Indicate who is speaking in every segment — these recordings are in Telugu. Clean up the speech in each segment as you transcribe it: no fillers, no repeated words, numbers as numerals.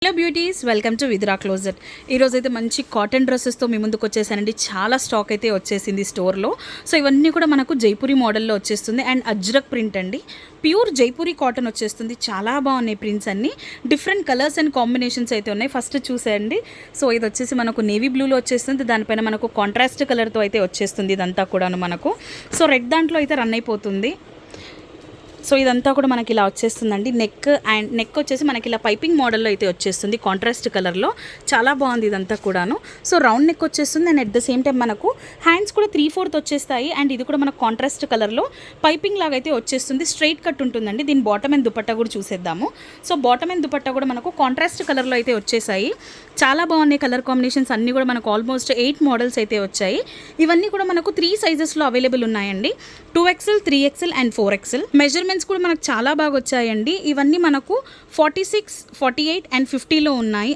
Speaker 1: Hello beauties, welcome to Vidra Closet. ఈరోజు అయితే మంచి కాటన్ డ్రెస్సెస్తో మీ ముందుకు వచ్చేసానండి. చాలా స్టాక్ అయితే వచ్చేసింది స్టోర్లో. సో ఇవన్నీ కూడా మనకు జైపూరి మోడల్లో వచ్చేస్తుంది అండ్ అజ్రక్ ప్రింట్ అండి. ప్యూర్ జైపూరి కాటన్ వచ్చేస్తుంది. చాలా బాగున్నాయి ప్రింట్స్ అన్నీ. డిఫరెంట్ కలర్స్ అండ్ కాంబినేషన్స్ అయితే ఉన్నాయి. ఫస్ట్ చూసేయండి. సో ఇది వచ్చేసి మనకు నేవీ బ్లూలో వచ్చేస్తుంది. దానిపైన మనకు కాంట్రాస్ట్ కలర్తో అయితే వచ్చేస్తుంది ఇదంతా కూడాను మనకు. సో రెడ్ దాంట్లో అయితే రన్ అయిపోతుంది. సో ఇదంతా కూడా మనకి ఇలా వచ్చేస్తుందండి. నెక్ వచ్చేసి మనకి ఇలా పైపింగ్ మోడల్లో అయితే వచ్చేస్తుంది కాంట్రాస్ట్ కలర్లో. చాలా బాగుంది ఇదంతా కూడాను. సో రౌండ్ నెక్ వచ్చేస్తుంది and at the same time మనకు హ్యాండ్స్ కూడా 3/4 వచ్చేస్తాయి. అండ్ ఇది కూడా మనకు కాంట్రాస్ట్ కలర్లో పైపింగ్ లాగా అయితే వచ్చేస్తుంది. స్ట్రైట్ కట్ ఉంటుందండి. దీని బాటమ్ అండ్ దుపట్టా కూడా చూసేద్దాము. సో బాటమ్ అండ్ దుపట్టా కూడా మనకు కాంట్రాస్ట్ కలర్లో అయితే వచ్చేసాయి. చాలా బాగున్నాయి కలర్ కాంబినేషన్స్ అన్నీ కూడా మనకు ఆల్మోస్ట్ 8 మోడల్స్ అయితే వచ్చాయి. ఇవన్నీ కూడా మనకు 3 సైజెస్లో అవైలబుల్ ఉన్నాయండి. 2XL, 3XL and 4XL. Measurements కూడా మనకు చాలా బాగా వచ్చాయండి. ఇవన్నీ మనకు 46, 48 అండ్ 50లో ఉన్నాయి.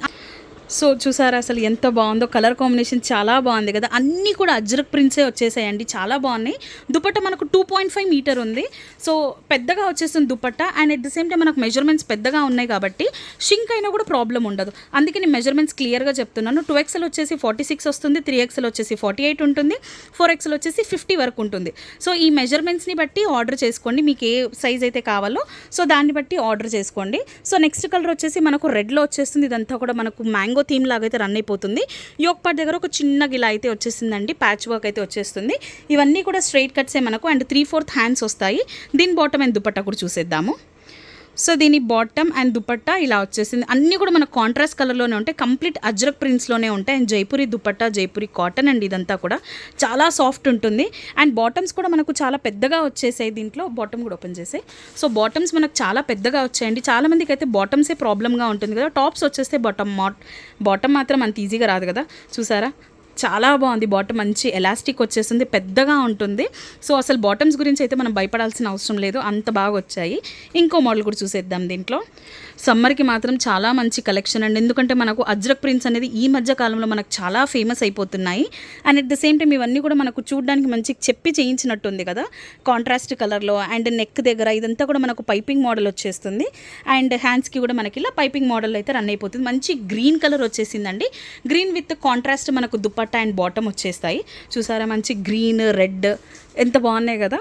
Speaker 1: సో చూసారా అసలు ఎంత బాగుందో. కలర్ కాంబినేషన్ చాలా బాగుంది కదా. అన్నీ కూడా అజ్రక్ ప్రింట్సే వచ్చేసాయండి. చాలా బాగున్నాయి. దుపట్టా మనకు 2.5 మీటర్ ఉంది. సో పెద్దగా వచ్చేస్తుంది dupatta. And at the same time మనకు మెజర్మెంట్స్ పెద్దగా ఉన్నాయి కాబట్టి షింక్ అయినా కూడా ప్రాబ్లం ఉండదు. అందుకే నేను మెజర్మెంట్స్ క్లియర్గా చెప్తున్నాను. 2XL వచ్చేసి 46 వస్తుంది, 3XL వచ్చేసి 48 ఉంటుంది, 4XL వచ్చేసి 50 వరకు ఉంటుంది. సో ఈ మెజర్మెంట్స్ని బట్టి ఆర్డర్ చేసుకోండి. మీకు ఏ సైజ్ అయితే కావాలో సో దాన్ని బట్టి ఆర్డర్ చేసుకోండి. సో నెక్స్ట్ కలర్ వచ్చేసి మనకు రెడ్లో వచ్చేస్తుంది. ఇదంతా కూడా మనకు మ్యాంగో థీమ్ లాగా అయితే రన్ అయిపోతుంది. యోక్ పార్ట్ దగ్గర ఒక చిన్న గిలా అయితే వచ్చేసిందండి. ప్యాచ్ వర్క్ అయితే వచ్చేస్తుంది. ఇవన్నీ కూడా స్ట్రైట్ కట్సే మనకు అండ్ 3/4 హ్యాండ్స్ వస్తాయి. దీని బాటమ్ అండ్ దుపట్టా కూడా చూసేద్దాము. సో దీని బాటమ్ అండ్ దుపట్టా ఇలా వచ్చేసింది. అన్నీ కూడా మన కాంట్రాస్ట్ కలర్లోనే ఉంటాయి. కంప్లీట్ అజ్రక్ ప్రింట్స్లోనే ఉంటాయి. అండ్ జైపూరి దుపట్టా, జైపూరి కాటన్ అండి. ఇదంతా కూడా చాలా సాఫ్ట్ ఉంటుంది. అండ్ బాటమ్స్ కూడా మనకు చాలా పెద్దగా వచ్చేసాయి. దీంట్లో బాటమ్ కూడా ఓపెన్ చేసాయి. సో బాటమ్స్ మనకు చాలా పెద్దగా వచ్చాయండి. చాలామందికి అయితే బాటమ్సే ప్రాబ్లమ్గా ఉంటుంది కదా. టాప్స్ వచ్చేస్తే బాటమ్ మాత్రం అంత ఈజీగా రాదు కదా. చూసారా చాలా బాగుంది. బాటమ్ మంచి ఎలాస్టిక్ వచ్చేస్తుంది, పెద్దగా ఉంటుంది. సో అసలు బాటమ్స్ గురించి అయితే మనం భయపడాల్సిన అవసరం లేదు, అంత బాగా వచ్చాయి. ఇంకో మోడల్ కూడా చూసేద్దాం. దీంట్లో సమ్మర్కి మాత్రం చాలా మంచి కలెక్షన్ అండి. ఎందుకంటే మనకు అజ్రక్ ప్రింట్స్ అనేది ఈ మధ్య కాలంలో మనకు చాలా ఫేమస్ అయిపోతున్నాయి. And at the same time ఇవన్నీ కూడా మనకు చూడడానికి మంచి చెప్పి చేయించినట్టుంది కదా కాంట్రాస్ట్ కలర్లో. అండ్ నెక్ దగ్గర ఇదంతా కూడా మనకు పైపింగ్ మోడల్ వచ్చేస్తుంది. అండ్ హ్యాండ్స్కి కూడా మనకి ఇలా పైపింగ్ మోడల్ అయితే రన్ అయిపోతుంది. మంచి గ్రీన్ కలర్ వచ్చేసిందండి. గ్రీన్ విత్ కాంట్రాస్ట్ మనకు దుపట్టా అండ్ బాటమ్ వచ్చేస్తాయి. చూసారా మంచి గ్రీన్, రెడ్ ఎంత బాగున్నాయి కదా.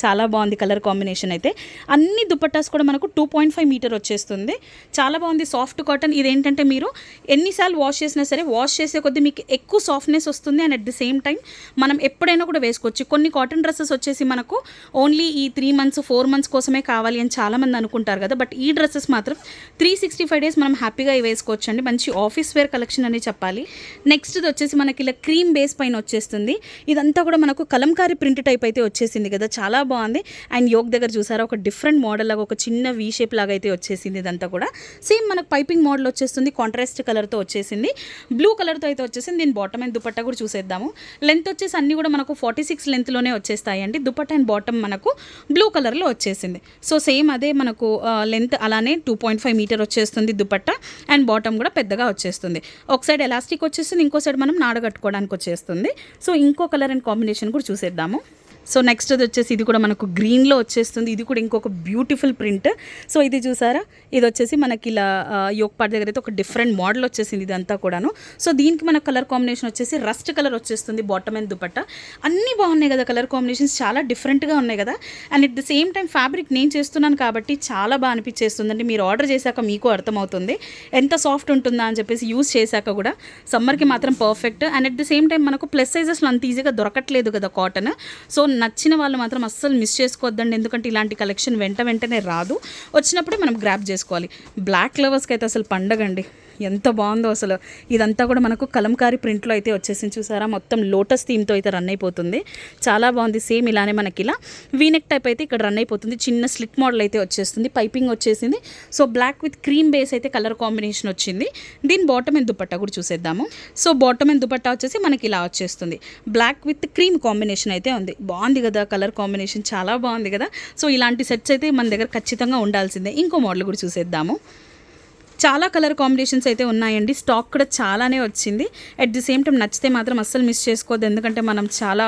Speaker 1: చాలా బాగుంది కలర్ కాంబినేషన్ అయితే. అన్ని దుపట్టాస్ కూడా మనకు 2.5 మీటర్ వచ్చేస్తుంది. చాలా బాగుంది. Soft cotton. ఇదేంటంటే మీరు ఎన్నిసార్లు వాష్ చేసినా సరే వాష్ చేసే కొద్దీ మీకు ఎక్కువ సాఫ్ట్నెస్ వస్తుంది. And at the same time మనం ఎప్పుడైనా కూడా వేసుకోవచ్చు. కొన్ని కాటన్ డ్రెస్సెస్ వచ్చేసి మనకు ఓన్లీ ఈ 3 months 4 months కోసమే కావాలి అని చాలామంది అనుకుంటారు కదా. బట్ ఈ డ్రెస్సెస్ మాత్రం 365 days మనం హ్యాపీగా వేసుకోవచ్చు అండి. మంచి ఆఫీస్ వేర్ కలెక్షన్ అని చెప్పాలి. నెక్స్ట్ వచ్చేసి మనకి ఇలా క్రీమ్ బేస్ పైన వచ్చేస్తుంది. ఇదంతా కూడా మనకు కలంకారీ ప్రింట్ టైప్ అయితే వచ్చేసింది కదా. చాలా బాగుంది. అండ్ యోక్ దగ్గర చూసారా ఒక డిఫరెంట్ మోడల్ లాగా ఒక చిన్న వీ షేప్ లాగా అయితే వచ్చేసింది. ఇదంతా కూడా సేమ్ మనకు పైపింగ్ మోడల్ వచ్చేస్తుంది. కాంట్రాస్ట్ కలర్తో వచ్చేసింది. బ్లూ కలర్తో అయితే వచ్చేసింది. దీని బాటమ్ అండ్ దుపట్టా కూడా చూసేద్దాము. లెంత్ వచ్చేసి అన్నీ కూడా మనకు 46 లెంత్లోనే వచ్చేస్తాయండి. దుపట్టా అండ్ బాటమ్ మనకు బ్లూ కలర్లో వచ్చేసింది. సో సేమ్ అదే మనకు లెంత్ అలానే 2.5 మీటర్ వచ్చేస్తుంది దుపట్టా. అండ్ బాటమ్ కూడా పెద్దగా వచ్చేస్తుంది. ఒక సైడ్ ఎలాస్టిక్ వచ్చేస్తుంది, ఇంకో సైడ్ మనం నాడగట్టుకోవడానికి వచ్చేస్తుంది. సో ఇంకో కలర్ అండ్ కాంబినేషన్ కూడా చూసేద్దాము. సో నెక్స్ట్ అది వచ్చేసి ఇది కూడా మనకు గ్రీన్లో వచ్చేస్తుంది. ఇది కూడా ఇంకొక బ్యూటిఫుల్ ప్రింట్. సో ఇది చూసారా, ఇది వచ్చేసి మనకి ఇలా యోక్ పార్ట్ దగ్గర అయితే ఒక డిఫరెంట్ మోడల్ వచ్చేసింది ఇదంతా కూడాను. సో దీనికి మన కలర్ కాంబినేషన్ వచ్చేసి రస్ట్ కలర్ వచ్చేస్తుంది. బాటమ్ అండ్ దుపట్టా అన్నీ బాగున్నాయి కదా. కలర్ కాంబినేషన్స్ చాలా డిఫరెంట్గా ఉన్నాయి కదా. And at the same time fabric నేను చేస్తున్నాను కాబట్టి చాలా బాగా అనిపించేస్తుందండి. మీరు ఆర్డర్ చేశాక మీకు అర్థమవుతుంది ఎంత సాఫ్ట్ ఉంటుందా అని చెప్పేసి. యూజ్ చేశాక కూడా సమ్మర్కి మాత్రం perfect. And at the same time మనకు ప్లస్ సైజెస్లో అంత ఈజీగా దొరకట్లేదు కదా కాటన్. సో నచ్చిన వాళ్ళు మాత్రం అస్సలు మిస్ చేసుకోవద్దండి. ఎందుకంటే ఇలాంటి కలెక్షన్ వెంటనే రాదు. వచ్చినప్పుడే మనం గ్రాప్ చేసుకోవాలి. బ్లాక్ లవర్స్కి అయితే అసలు పండగండి. ఎంత బాగుందో అసలు. ఇదంతా కూడా మనకు కలంకారీ ప్రింట్లో అయితే వచ్చేసింది. చూసారా మొత్తం లోటస్ థీమ్తో అయితే రన్ అయిపోతుంది. చాలా బాగుంది. సేమ్ ఇలానే మనకి ఇలా వీనెక్ టైప్ అయితే ఇక్కడ రన్ అయిపోతుంది. చిన్న స్లిట్ మోడల్ అయితే వచ్చేస్తుంది. పైపింగ్ వచ్చేసింది. So black with cream base అయితే కలర్ కాంబినేషన్ వచ్చింది. దీని బాటమ్ అండ్ దుపట్టా కూడా చూసేద్దాము. సో బాటమ్ అండ్ దుపట్టా వచ్చేసి మనకి ఇలా వచ్చేస్తుంది. బ్లాక్ విత్ క్రీమ్ కాంబినేషన్ అయితే ఉంది. బాగుంది కదా కలర్ కాంబినేషన్. చాలా బాగుంది కదా. సో ఇలాంటి సెట్స్ అయితే మన దగ్గర ఖచ్చితంగా ఉండాల్సిందే. ఇంకో మోడల్ కూడా చూసేద్దాము. చాలా కలర్ కాంబినేషన్స్ అయితే ఉన్నాయండి. స్టాక్ కూడా చాలానే వచ్చింది. అట్ ది సేమ్ టైం నచ్చితే మాత్రం అస్సలు మిస్ చేసుకోవద్దు. ఎందుకంటే మనం చాలా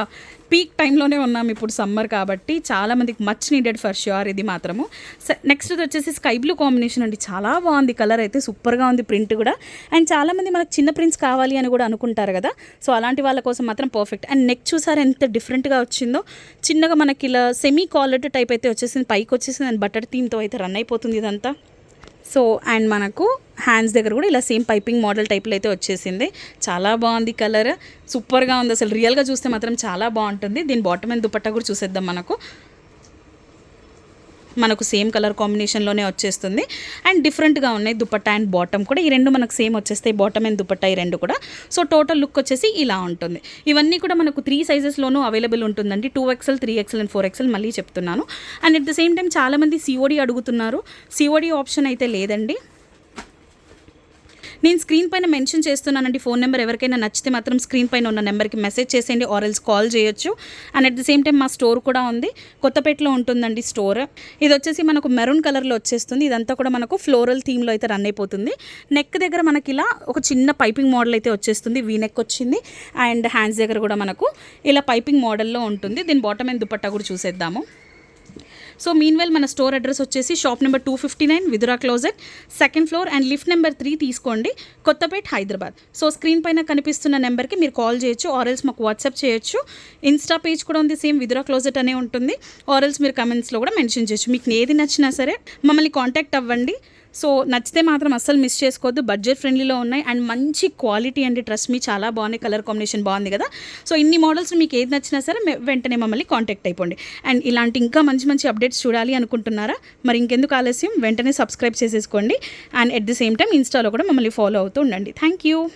Speaker 1: పీక్ టైంలోనే ఉన్నాం ఇప్పుడు సమ్మర్ కాబట్టి చాలామందికి మచ్ నీడెడ్ ఫర్ ష్యూర్ ఇది మాత్రము. నెక్స్ట్ వచ్చేసి స్కై బ్లూ కాంబినేషన్ అండి. చాలా బాగుంది కలర్ అయితే, సూపర్గా ఉంది ప్రింట్ కూడా. అండ్ చాలామంది మనకు చిన్న ప్రింట్స్ కావాలి అని కూడా అనుకుంటారు కదా, సో అలాంటి వాళ్ళ కోసం మాత్రం పర్ఫెక్ట్. అండ్ నెక్ చూసారు ఎంత డిఫరెంట్గా వచ్చిందో, చిన్నగా మనకి ఇలా సెమీ కాలర్డ్ టైప్ అయితే వచ్చేసింది, పైకి వచ్చేసింది. అండ్ బటర్ థీమ్తో అయితే రన్ అయిపోతుంది ఇదంతా. సో అండ్ మనకు హ్యాండ్స్ దగ్గర కూడా ఇలా సేమ్ పైపింగ్ మోడల్ టైప్లో అయితే వచ్చేసింది. చాలా బాగుంది కలర్, సూపర్గా ఉంది అసలు. రియల్గా చూస్తే మాత్రం చాలా బాగుంటుంది. దీని బాటమ్ అండ్ దుపట్టా కూడా చూసేద్దాం. మనకు సేమ్ కలర్ కాంబినేషన్లోనే వచ్చేస్తుంది. అండ్ డిఫరెంట్గా ఉన్నాయి దుపట్టా అండ్ బాటమ్ కూడా. ఈ రెండు మనకు సేమ్ వచ్చేస్తాయి, బాటమ్ అండ్ దుపట్టా ఈ రెండు కూడా. సో టోటల్ లుక్ వచ్చేసి ఇలా ఉంటుంది. ఇవన్నీ కూడా మనకు 3 సైజెస్లోనూ అవైలబుల్ ఉంటుందండి. 2XL, 3XL అండ్ 4XL మళ్ళీ చెప్తున్నాను. And at the same time చాలామంది COD అడుగుతున్నారు. COD ఆప్షన్ అయితే లేదండి. నేను స్క్రీన్ పైన మెన్షన్ చేస్తున్నానండి ఫోన్ నెంబర్. ఎవరికైనా నచ్చితే మాత్రం స్క్రీన్ పైన ఉన్న నెంబర్కి మెసేజ్ చేసేయండి, ఆర్ఎల్స్ కాల్ చేయొచ్చు. And at the same time మా స్టోర్ కూడా ఉంది, కొత్తపేటలో ఉంటుందండి స్టోర్. ఇది వచ్చేసి మనకు మెరూన్ కలర్లో వచ్చేస్తుంది. ఇదంతా కూడా మనకు ఫ్లోరల్ థీమ్లో అయితే రన్ అయిపోతుంది. నెక్ దగ్గర మనకి ఇలా ఒక చిన్న పైపింగ్ మోడల్ అయితే వచ్చేస్తుంది, వీ నెక్ వచ్చింది. అండ్ హ్యాండ్స్ దగ్గర కూడా మనకు ఇలా పైపింగ్ మోడల్లో ఉంటుంది. దీని బాటమ్ అండ్ దుపట్టా కూడా చూసేద్దాము. సో మీన్వెల్ మన స్టోర్ అడ్రస్ వచ్చేసి shop number 259 Vidura Closet, 2nd floor and lift number 3 తీసుకోండి, కొత్తపేట్, హైదరాబాద్. సో స్క్రీన్ పైన కనిపిస్తున్న నెంబర్కి మీరు కాల్ చేయొచ్చు, ఆర్ఎల్స్ మాకు వాట్సాప్ చేయొచ్చు. ఇన్స్టా పేజ్ కూడా ఉంది, సేమ్ విదురా క్లోజెట్ అనే ఉంటుంది. ఆర్ఎల్స్ మీరు కమెంట్స్లో కూడా మెన్షన్ చేయొచ్చు. మీకు ఏది నచ్చినా సరే మమ్మల్ని కాంటాక్ట్ అవ్వండి. సో నచ్చితే మాత్రం అస్సలు మిస్ చేసుకోవద్దు. బడ్జెట్ ఫ్రెండ్లీలో ఉన్నాయి అండ్ మంచి క్వాలిటీ అండి. ట్రస్ట్ మీ, చాలా బాగున్నాయి. కలర్ కాంబినేషన్ బాగుంది కదా. సో ఇన్ని మోడల్స్ మీకు ఏది నచ్చినా సరే వెంటనే మమ్మల్ని కాంటాక్ట్ అయిపోండి. అండ్ ఇలాంటి ఇంకా మంచి మంచి అప్డేట్స్ చూడాలి అనుకుంటున్నారా? మరి ఇంకెందుకు ఆలస్యం, వెంటనే సబ్స్క్రైబ్ చేసేసుకోండి. And at the same time ఇన్స్టాలో కూడా మమ్మల్ని ఫాలో అవుతూ ఉండండి. Thank you.